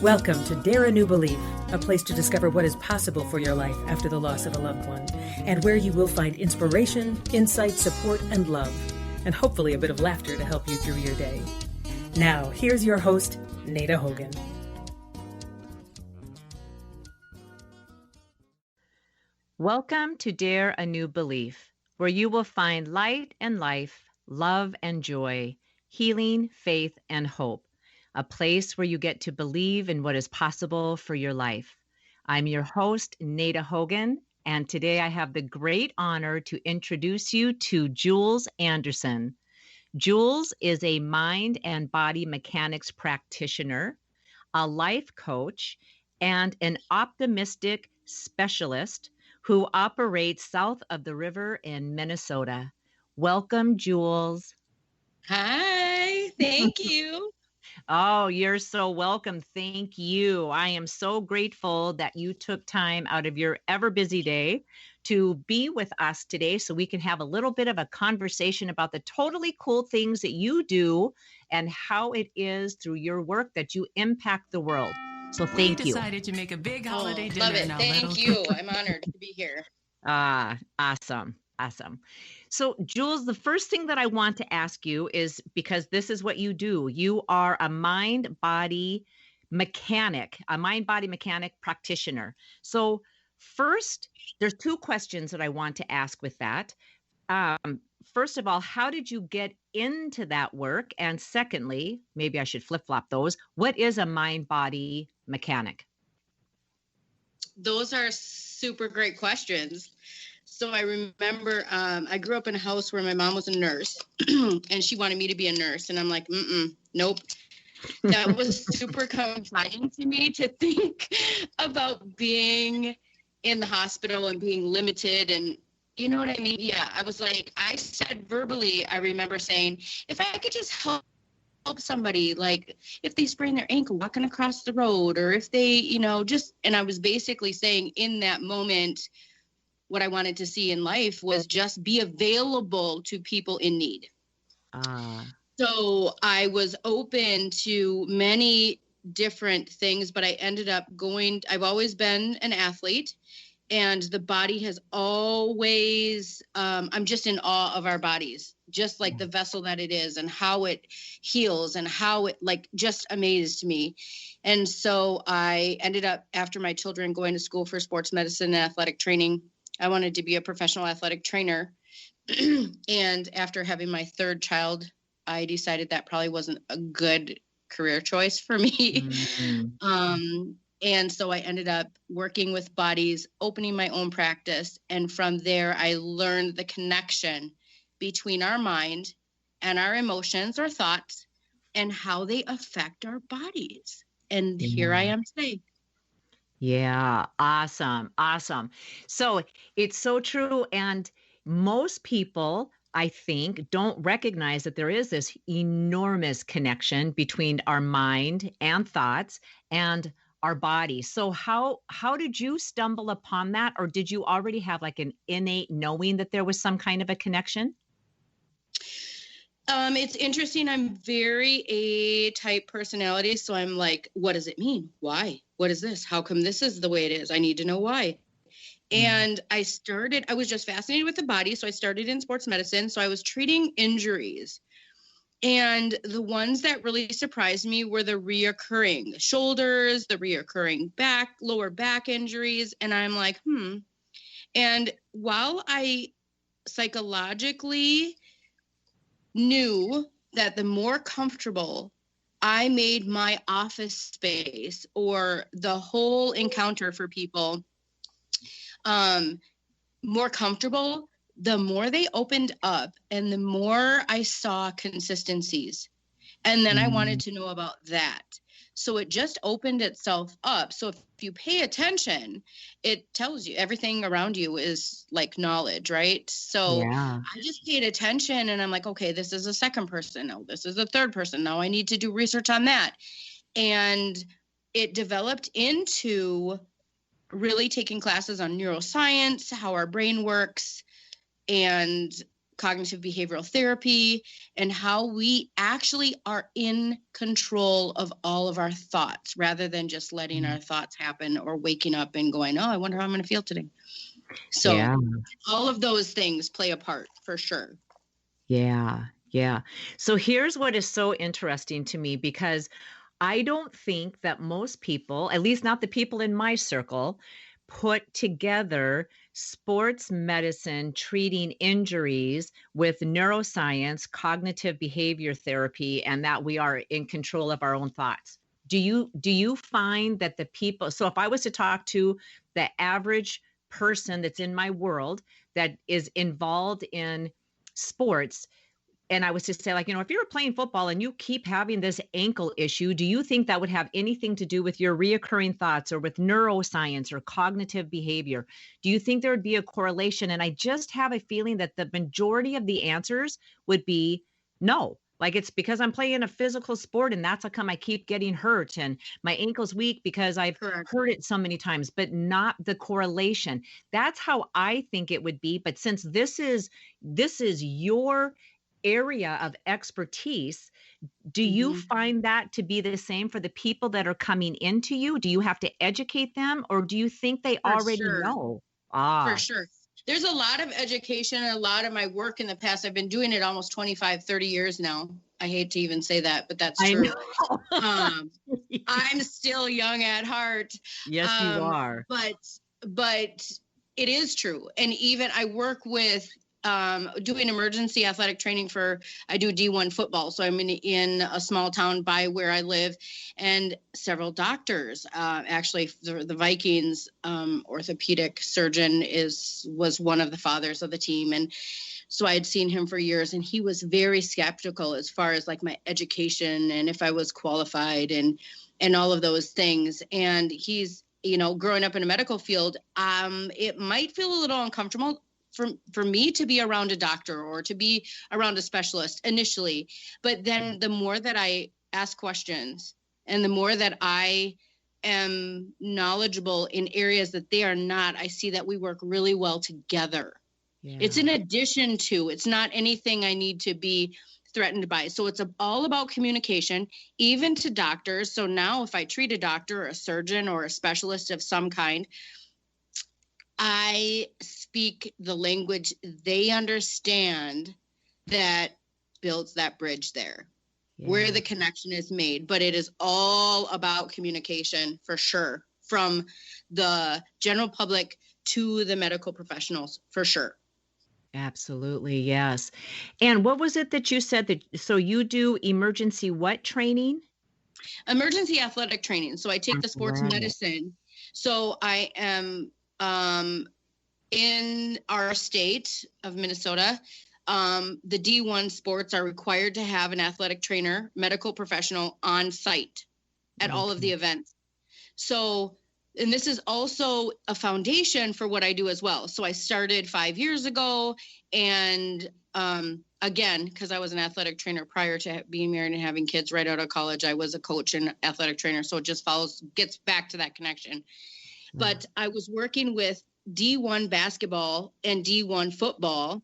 Welcome to Dare a New Belief, a place to discover what is possible for your life after the loss of a loved one, and where you will find inspiration, insight, support, and love, and hopefully a bit of laughter to help you through your day. Now, here's your host, Nada Hogan. Welcome to Dare a New Belief, where you will find light and life, love and joy, healing, faith, and hope. A place where you get to believe in what is possible for your life. I'm your host, Nada Hogan, and today I have the great honor to introduce you to Julz Anderson. Julz is a mind and body mechanics practitioner, a life coach, and an optimistic specialist who operates south of the river in Minnesota. Welcome, Julz. Hi, thank you. Oh, you're so welcome. Thank you. I am so grateful that you took time out of your ever busy day to be with us today so we can have a little bit of a conversation about the totally cool things that you do and how it is through your work that you impact the world. So thank you. We decided to make a big holiday dinner. Love it. Thank you. I'm honored to be here. Awesome. So, Julz, the first thing that I want to ask you is, because this is what you do, you are a mind-body mechanic practitioner. So first, there's two questions that I want to ask with that. First of all, how did you get into that work? And secondly, maybe I should flip-flop those. What is a mind-body mechanic? Those are super great questions. So I remember I grew up in a house where my mom was a nurse and she wanted me to be a nurse. And I'm like, nope. That was super confining to me to think about being in the hospital and being limited. And you know what I mean? Yeah, I was like, I said verbally, I remember saying, if I could just help somebody, like if they sprain their ankle walking across the road, or if they, and I was basically saying in that moment, what I wanted to see in life was just be available to people in need. So I was open to many different things, but I ended up I've always been an athlete, and the body has always, I'm just in awe of our bodies, just like the vessel that it is and how it heals and how it just amazed me. And so I ended up, after my children, going to school for sports medicine and athletic training. I wanted to be a professional athletic trainer. And after having my third child, I decided that probably wasn't a good career choice for me. Mm-hmm. And so I ended up working with bodies, opening my own practice. And from there, I learned the connection between our mind and our emotions or thoughts and how they affect our bodies. And here I am today. Yeah. Awesome. So it's so true. And most people, I think, don't recognize that there is this enormous connection between our mind and thoughts and our body. So how did you stumble upon that? Or did you already have like an innate knowing that there was some kind of a connection? It's interesting. I'm very A-type personality. So I'm like, what does it mean? Why? What is this? How come this is the way it is? I need to know why. And I was just fascinated with the body. So I started in sports medicine. So I was treating injuries. And the ones that really surprised me were the reoccurring shoulders, the reoccurring lower back injuries. And I'm like, And while I psychologically knew that the more comfortable I made my office space or the whole encounter for people more comfortable, the more they opened up and the more I saw consistencies. And then I wanted to know about that. So it just opened itself up. So if you pay attention, it tells you everything around you is like knowledge, right? So I just paid attention and I'm like, okay, this is a second person. No, this is a third person. Now I need to do research on that. And it developed into really taking classes on neuroscience, how our brain works, and cognitive behavioral therapy, and how we actually are in control of all of our thoughts rather than just letting our thoughts happen or waking up and going, oh, I wonder how I'm going to feel today. So all of those things play a part for sure. Yeah. Yeah. So here's what is so interesting to me, because I don't think that most people, at least not the people in my circle, put together sports medicine treating injuries with neuroscience, cognitive behavior therapy, and that we are in control of our own thoughts. Do you find that the people, so if I was to talk to the average person that's in my world that is involved in sports, and I was to say, like, if you were playing football and you keep having this ankle issue, do you think that would have anything to do with your reoccurring thoughts or with neuroscience or cognitive behavior? Do you think there would be a correlation? And I just have a feeling that the majority of the answers would be no. Like, it's because I'm playing a physical sport and that's how come I keep getting hurt and my ankle's weak because I've heard it so many times, but not the correlation. That's how I think it would be. But since this is your area of expertise, do you find that to be the same for the people that are coming into you? Do you have to educate them, or do you think they already know? For sure. There's a lot of education and a lot of my work in the past. I've been doing it almost 25, 30 years now. I hate to even say that, but that's true. I'm still young at heart. Yes, you are. But it is true. And even I work with doing emergency athletic training I do D1 football. So I'm in a small town by where I live, and several doctors, actually the Vikings orthopedic surgeon was one of the fathers of the team. And so I had seen him for years, and he was very skeptical as far as like my education and if I was qualified and all of those things. And he's, growing up in a medical field, it might feel a little uncomfortable for me to be around a doctor or to be around a specialist initially. But then the more that I ask questions and the more that I am knowledgeable in areas that they are not, I see that we work really well together. Yeah. It's in addition to, it's not anything I need to be threatened by. So it's all about communication, even to doctors. So now if I treat a doctor or a surgeon or a specialist of some kind, I speak the language they understand that builds that bridge there, where the connection is made. But it is all about communication for sure, from the general public to the medical professionals for sure. Absolutely, yes. And what was it that you said that, so you do emergency what training? Emergency athletic training. So I take the sports medicine. So I am in our state of Minnesota, the D1 sports are required to have an athletic trainer, medical professional on site at all of the events. So, and this is also a foundation for what I do as well. So I started 5 years ago, and again, because I was an athletic trainer prior to being married and having kids right out of college, I was a coach and athletic trainer. So it just gets back to that connection. But I was working with D1 basketball and D1 football,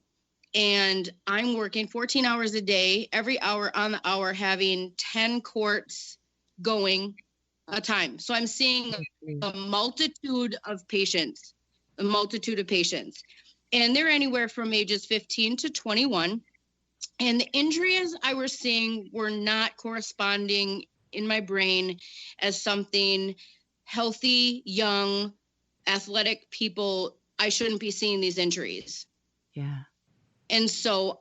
and I'm working 14 hours a day, every hour on the hour, having 10 courts going a time. So I'm seeing a multitude of patients, and they're anywhere from ages 15 to 21. And the injuries I was seeing were not corresponding in my brain as something healthy, young, athletic people. I shouldn't be seeing these injuries. Yeah. And so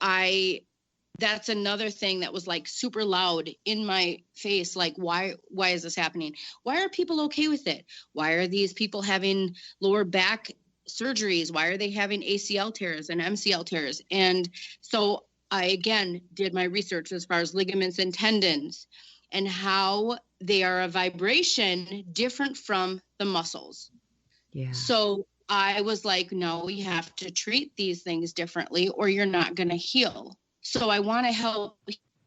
that's another thing that was like super loud in my face. Like, why is this happening? Why are people okay with it? Why are these people having lower back surgeries? Why are they having ACL tears and MCL tears? And so I, again, did my research as far as ligaments and tendons and how they are a vibration different from the muscles. Yeah. So I was like, no, we have to treat these things differently or you're not going to heal. So I want to help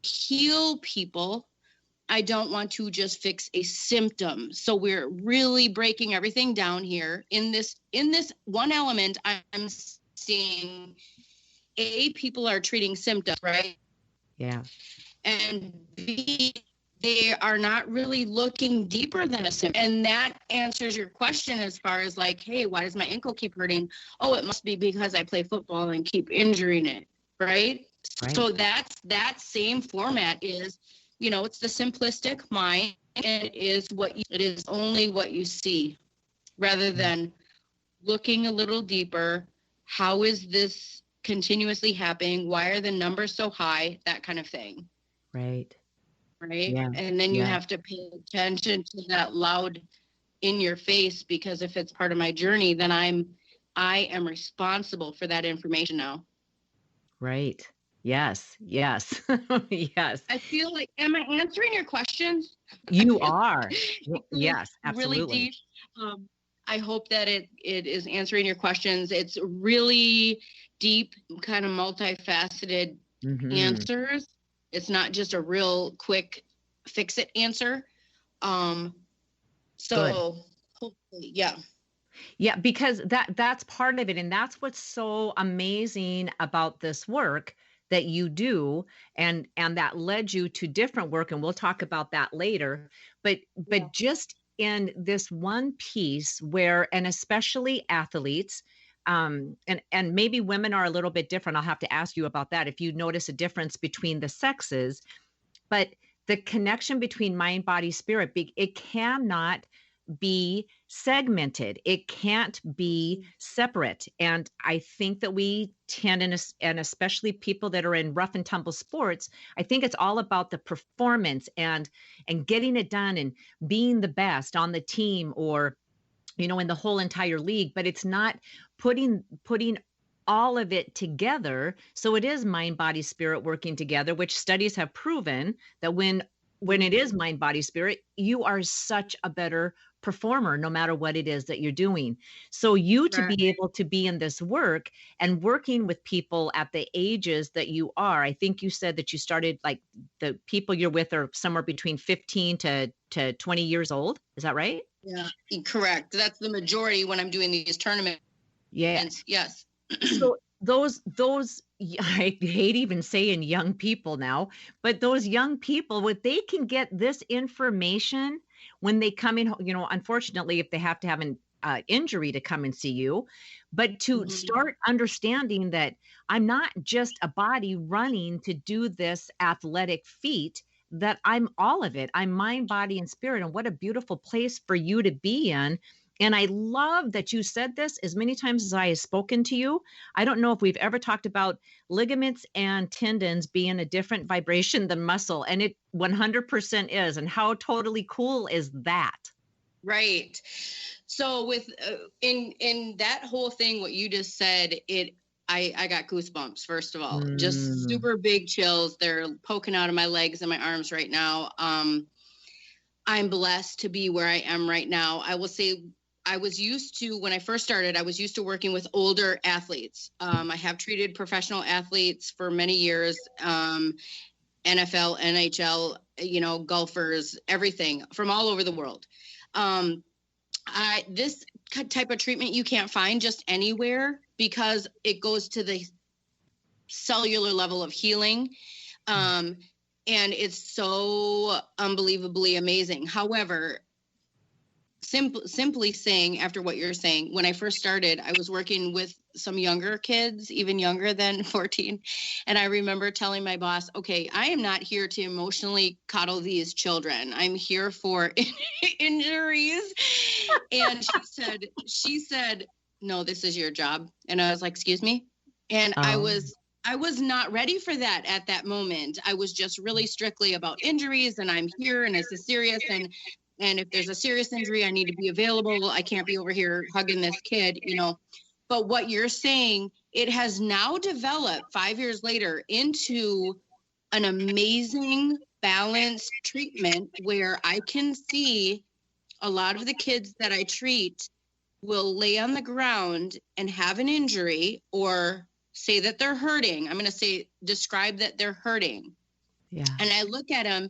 heal people. I don't want to just fix a symptom. So we're really breaking everything down here in this one element. I'm seeing A, people are treating symptoms, right? Yeah. And B, they are not really looking deeper than a symptom. And that answers your question as far as like, hey, why does my ankle keep hurting? Oh, it must be because I play football and keep injuring it, right? Right. So that same format is, it's the simplistic mind, and it is only what you see, rather than looking a little deeper. How is this continuously happening? Why are the numbers so high? That kind of thing. Right. Right. Yeah. And then you Yeah. have to pay attention to that loud in your face, because if it's part of my journey, then I am responsible for that information now. Right. Yes. Yes. Yes. I feel like, am I answering your questions? You I feel are. like Yes, really absolutely. deep. I hope that it is answering your questions. It's really deep, kind of multifaceted answers. It's not just a real quick fix it answer. So hopefully, yeah. Yeah, because that's part of it. And that's what's so amazing about this work that you do, and that led you to different work, and we'll talk about that later. But Yeah. just in this one piece where, and especially athletes, and maybe women are a little bit different. I'll have to ask you about that if you notice a difference between the sexes, but the connection between mind, body, spirit, it cannot be segmented. It can't be separate. And I think that we tend, and especially people that are in rough and tumble sports, I think it's all about the performance and getting it done and being the best on the team, or in the whole entire league. But it's not putting all of it together. So it is mind, body, spirit working together, which studies have proven that when it is mind, body, spirit, you are such a better performer, no matter what it is that you're doing. So to be able to be in this work and working with people at the ages that you are, I think you said that you started, like, the people you're with are somewhere between 15 to 20 years old. Is that right? Yeah, correct. That's the majority when I'm doing these tournaments. Yeah. Yes. So those I hate even saying young people now, but those young people, what they can get this information when they come in, unfortunately, if they have to have an injury to come and see you, but to start understanding that I'm not just a body running to do this athletic feat, that I'm all of it. I'm mind, body, and spirit. And what a beautiful place for you to be in. And I love that you said this as many times as I have spoken to you. I don't know if we've ever talked about ligaments and tendons being a different vibration than muscle, and it 100% is. And how totally cool is that? Right. So with in that whole thing, what you just said, I got goosebumps, first of all. Just super big chills. They're poking out of my legs and my arms right now. I'm blessed to be where I am right now. I will say, when I first started, I was used to working with older athletes. I have treated professional athletes for many years, NFL, NHL, golfers, everything from all over the world. This type of treatment you can't find just anywhere, because it goes to the cellular level of healing. And it's so unbelievably amazing. However, simply saying, after what you're saying, when I first started, I was working with some younger kids, even younger than 14. And I remember telling my boss, okay, I am not here to emotionally coddle these children. I'm here for injuries. And she said, no, this is your job. And I was like, excuse me. And I was not ready for that at that moment. I was just really strictly about injuries, and I'm here, and this is serious. And if there's a serious injury, I need to be available. I can't be over here hugging this kid, But what you're saying, it has now developed 5 years later into an amazing balanced treatment where I can see a lot of the kids that I treat will lay on the ground and have an injury, or say that they're hurting. I'm going to describe that they're hurting. Yeah. And I look at them